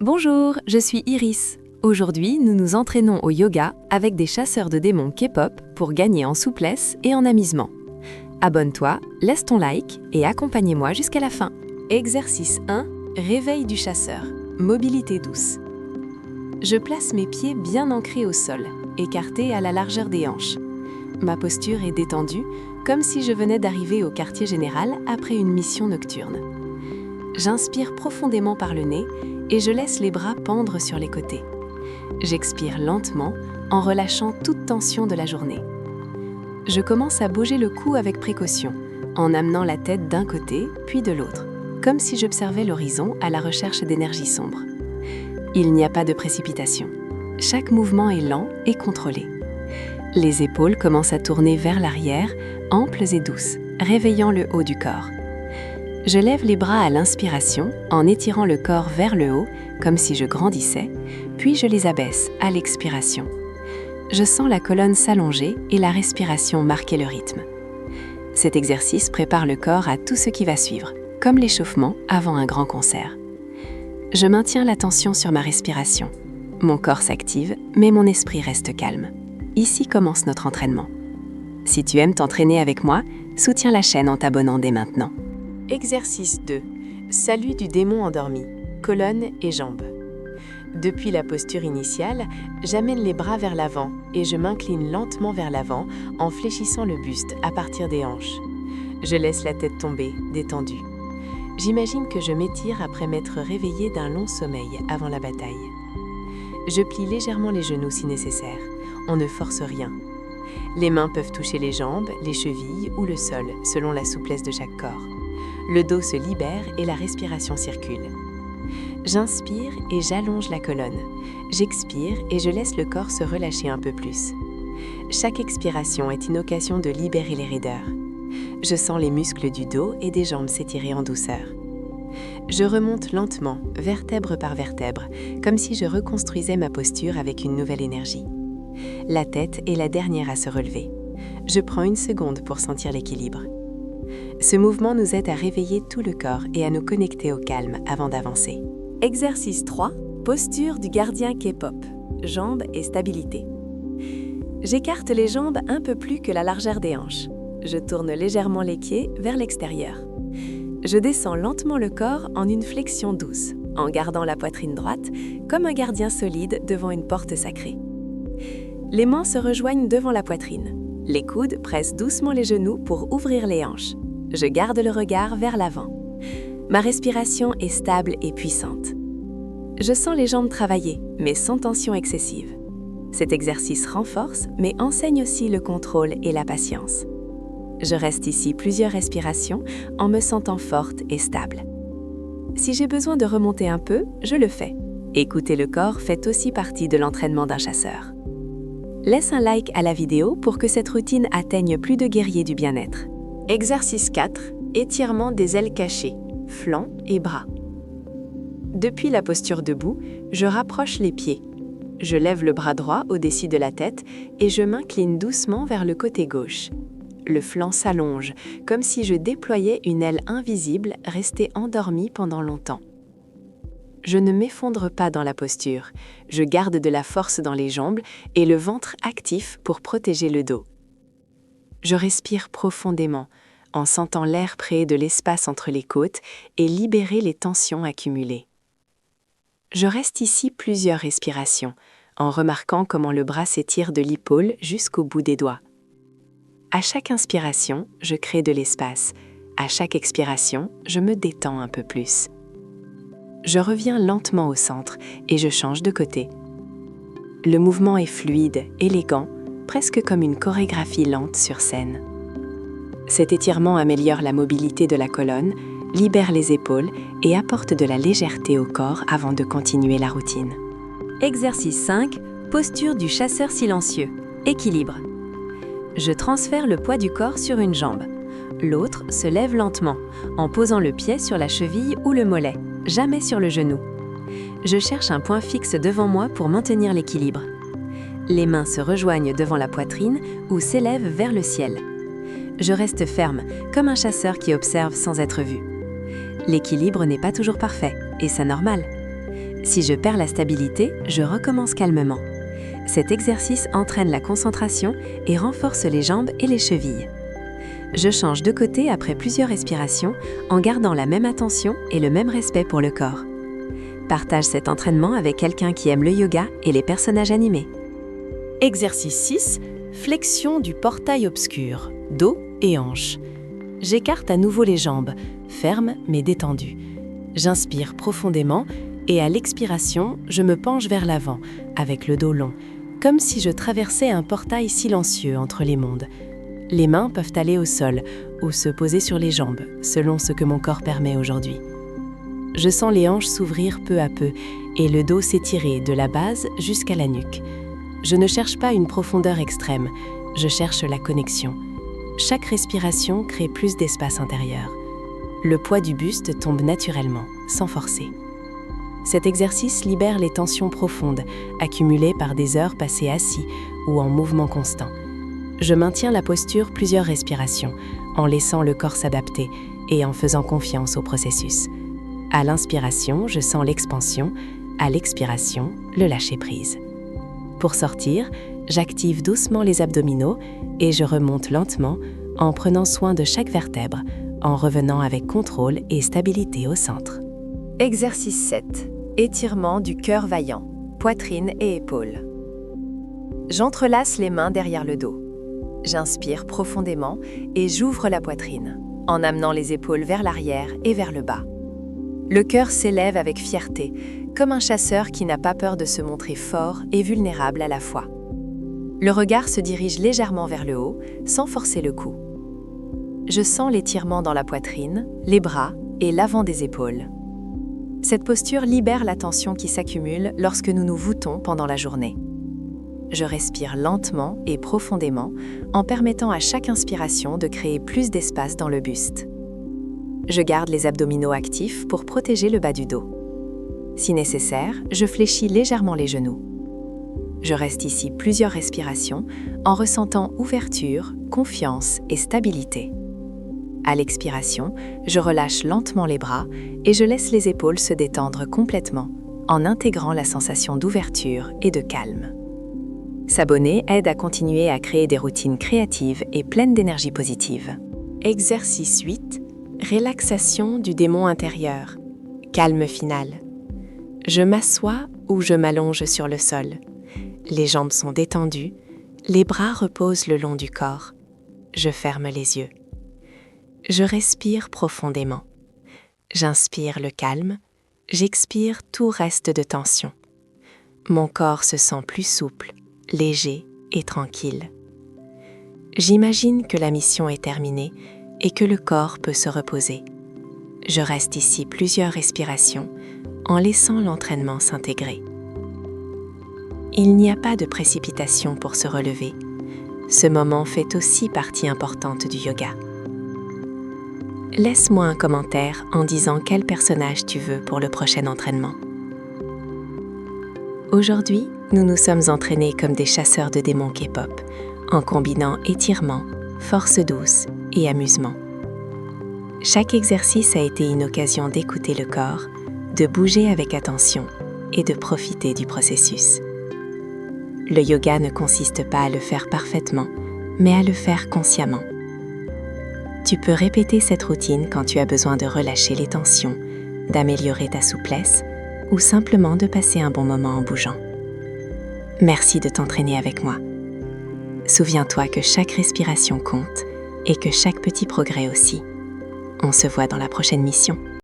Bonjour, je suis Iris. Aujourd'hui, nous nous entraînons au yoga avec des chasseurs de démons K-pop pour gagner en souplesse et en amusement. Abonne-toi, laisse ton like et accompagnez-moi jusqu'à la fin. Exercice 1. Réveil du chasseur. Mobilité douce. Je place mes pieds bien ancrés au sol, écartés à la largeur des hanches. Ma posture est détendue, comme si je venais d'arriver au quartier général après une mission nocturne. J'inspire profondément par le nez et je laisse les bras pendre sur les côtés. J'expire lentement en relâchant toute tension de la journée. Je commence à bouger le cou avec précaution, en amenant la tête d'un côté puis de l'autre, comme si j'observais l'horizon à la recherche d'énergie sombre. Il n'y a pas de précipitation. Chaque mouvement est lent et contrôlé. Les épaules commencent à tourner vers l'arrière, amples et douces, réveillant le haut du corps. Je lève les bras à l'inspiration en étirant le corps vers le haut, comme si je grandissais, puis je les abaisse à l'expiration. Je sens la colonne s'allonger et la respiration marquer le rythme. Cet exercice prépare le corps à tout ce qui va suivre, comme l'échauffement avant un grand concert. Je maintiens l'attention sur ma respiration. Mon corps s'active, mais mon esprit reste calme. Ici commence notre entraînement. Si tu aimes t'entraîner avec moi, soutiens la chaîne en t'abonnant dès maintenant. Exercice 2. Salut du démon endormi, colonne et jambes. Depuis la posture initiale, j'amène les bras vers l'avant et je m'incline lentement vers l'avant en fléchissant le buste à partir des hanches. Je laisse la tête tomber, détendue. J'imagine que je m'étire après m'être réveillée d'un long sommeil avant la bataille. Je plie légèrement les genoux si nécessaire. On ne force rien. Les mains peuvent toucher les jambes, les chevilles ou le sol, selon la souplesse de chaque corps. Le dos se libère et la respiration circule. J'inspire et j'allonge la colonne. J'expire et je laisse le corps se relâcher un peu plus. Chaque expiration est une occasion de libérer les raideurs. Je sens les muscles du dos et des jambes s'étirer en douceur. Je remonte lentement, vertèbre par vertèbre, comme si je reconstruisais ma posture avec une nouvelle énergie. La tête est la dernière à se relever. Je prends une seconde pour sentir l'équilibre. Ce mouvement nous aide à réveiller tout le corps et à nous connecter au calme avant d'avancer. Exercice 3. Posture du gardien K-pop. Jambes et stabilité. J'écarte les jambes un peu plus que la largeur des hanches. Je tourne légèrement les pieds vers l'extérieur. Je descends lentement le corps en une flexion douce, en gardant la poitrine droite, comme un gardien solide devant une porte sacrée. Les mains se rejoignent devant la poitrine. Les coudes pressent doucement les genoux pour ouvrir les hanches. Je garde le regard vers l'avant. Ma respiration est stable et puissante. Je sens les jambes travailler, mais sans tension excessive. Cet exercice renforce, mais enseigne aussi le contrôle et la patience. Je reste ici plusieurs respirations en me sentant forte et stable. Si j'ai besoin de remonter un peu, je le fais. Écouter le corps fait aussi partie de l'entraînement d'un chasseur. Laisse un like à la vidéo pour que cette routine atteigne plus de guerriers du bien-être. Exercice 4. Étirement des ailes cachées, flancs et bras. Depuis la posture debout, je rapproche les pieds. Je lève le bras droit au-dessus de la tête et je m'incline doucement vers le côté gauche. Le flanc s'allonge, comme si je déployais une aile invisible restée endormie pendant longtemps. Je ne m'effondre pas dans la posture. Je garde de la force dans les jambes et le ventre actif pour protéger le dos. Je respire profondément, en sentant l'air créer de l'espace entre les côtes et libérer les tensions accumulées. Je reste ici plusieurs respirations, en remarquant comment le bras s'étire de l'épaule jusqu'au bout des doigts. À chaque inspiration, je crée de l'espace. À chaque expiration, je me détends un peu plus. Je reviens lentement au centre et je change de côté. Le mouvement est fluide, élégant, presque comme une chorégraphie lente sur scène. Cet étirement améliore la mobilité de la colonne, libère les épaules et apporte de la légèreté au corps avant de continuer la routine. Exercice 5. Posture du chasseur silencieux. Équilibre. Je transfère le poids du corps sur une jambe. L'autre se lève lentement, en posant le pied sur la cheville ou le mollet, jamais sur le genou. Je cherche un point fixe devant moi pour maintenir l'équilibre. Les mains se rejoignent devant la poitrine ou s'élèvent vers le ciel. Je reste ferme, comme un chasseur qui observe sans être vu. L'équilibre n'est pas toujours parfait, et c'est normal. Si je perds la stabilité, je recommence calmement. Cet exercice entraîne la concentration et renforce les jambes et les chevilles. Je change de côté après plusieurs respirations en gardant la même attention et le même respect pour le corps. Partage cet entraînement avec quelqu'un qui aime le yoga et les personnages animés. Exercice 6. Flexion du portail obscur, dos et hanches. J'écarte à nouveau les jambes, fermes mais détendues. J'inspire profondément et à l'expiration, je me penche vers l'avant, avec le dos long, comme si je traversais un portail silencieux entre les mondes. Les mains peuvent aller au sol ou se poser sur les jambes, selon ce que mon corps permet aujourd'hui. Je sens les hanches s'ouvrir peu à peu et le dos s'étirer de la base jusqu'à la nuque. Je ne cherche pas une profondeur extrême, je cherche la connexion. Chaque respiration crée plus d'espace intérieur. Le poids du buste tombe naturellement, sans forcer. Cet exercice libère les tensions profondes, accumulées par des heures passées assis ou en mouvement constant. Je maintiens la posture plusieurs respirations, en laissant le corps s'adapter et en faisant confiance au processus. À l'inspiration, je sens l'expansion, à l'expiration, le lâcher-prise. Pour sortir, j'active doucement les abdominaux et je remonte lentement en prenant soin de chaque vertèbre, en revenant avec contrôle et stabilité au centre. Exercice 7. Étirement du cœur vaillant, poitrine et épaules. J'entrelace les mains derrière le dos. J'inspire profondément et j'ouvre la poitrine, en amenant les épaules vers l'arrière et vers le bas. Le cœur s'élève avec fierté, comme un chasseur qui n'a pas peur de se montrer fort et vulnérable à la fois. Le regard se dirige légèrement vers le haut, sans forcer le cou. Je sens l'étirement dans la poitrine, les bras et l'avant des épaules. Cette posture libère la tension qui s'accumule lorsque nous nous voûtons pendant la journée. Je respire lentement et profondément en permettant à chaque inspiration de créer plus d'espace dans le buste. Je garde les abdominaux actifs pour protéger le bas du dos. Si nécessaire, je fléchis légèrement les genoux. Je reste ici plusieurs respirations en ressentant ouverture, confiance et stabilité. À l'expiration, je relâche lentement les bras et je laisse les épaules se détendre complètement en intégrant la sensation d'ouverture et de calme. S'abonner aide à continuer à créer des routines créatives et pleines d'énergie positive. Exercice 8. Relaxation du démon intérieur. Calme final. Je m'assois ou je m'allonge sur le sol. Les jambes sont détendues, les bras reposent le long du corps. Je ferme les yeux. Je respire profondément. J'inspire le calme, j'expire tout reste de tension. Mon corps se sent plus souple, léger et tranquille. J'imagine que la mission est terminée et que le corps peut se reposer. Je reste ici plusieurs respirations en laissant l'entraînement s'intégrer. Il n'y a pas de précipitation pour se relever. Ce moment fait aussi partie importante du yoga. Laisse-moi un commentaire en disant quel personnage tu veux pour le prochain entraînement. Aujourd'hui, nous nous sommes entraînés comme des chasseurs de démons K-pop, en combinant étirement, force douce et amusement. Chaque exercice a été une occasion d'écouter le corps, de bouger avec attention et de profiter du processus. Le yoga ne consiste pas à le faire parfaitement, mais à le faire consciemment. Tu peux répéter cette routine quand tu as besoin de relâcher les tensions, d'améliorer ta souplesse ou simplement de passer un bon moment en bougeant. Merci de t'entraîner avec moi. Souviens-toi que chaque respiration compte et que chaque petit progrès aussi. On se voit dans la prochaine mission.